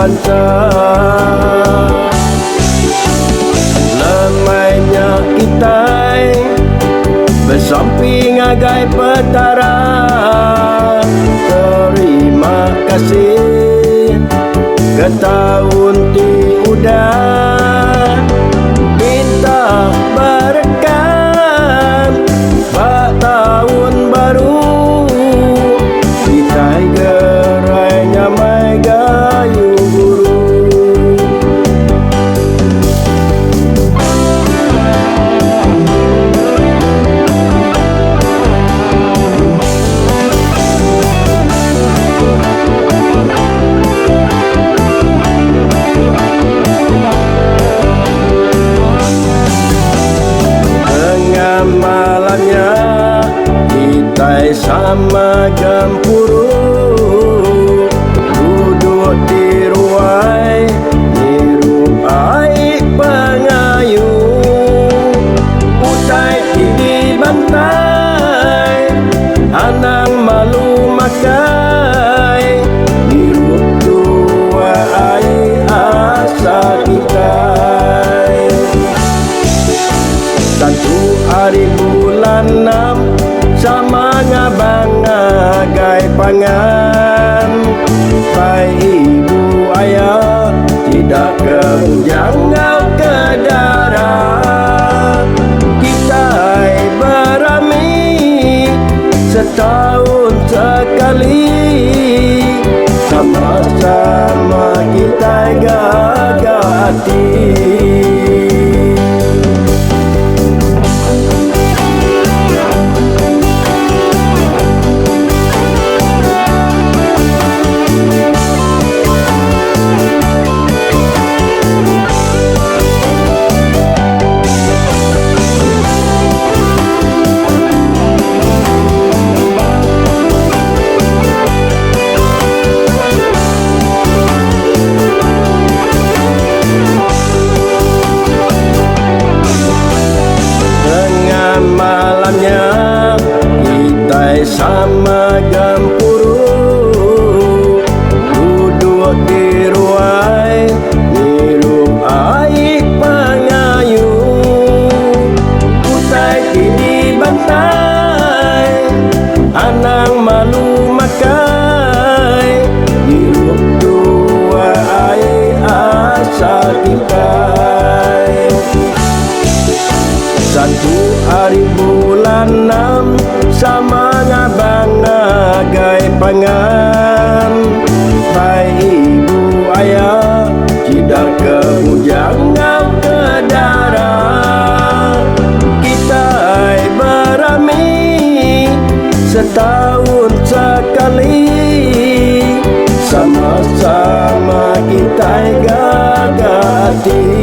bangsa. Lemainya kita bersamping agai petara. Terima kasih ke tahun ti udah minta berkat pak tahun baru. Kita gerai nyamai gayu guru. Malamnya kita sama gempuru duduk di ruai niru air pengayu. Utai di bantai anang malu makai niru tua air asa kita. Satu hari bulan 6 sama ngabang agai pangan. Pai ibu ayah tidak kejangau ke darah. Kita berami setahun sekali. Sama-sama kita gagah hati. Kita sama gempuru duduk di ruai niru air pengayu. Utai di bantai anang malu makai niru dua air asa kita. Satu hari bulan 6 sama ngabang agai pangan. Pai ibu ayah tidak kejangau ke darah. Kita berami setahun sekali. Sama-sama kita gagah hati.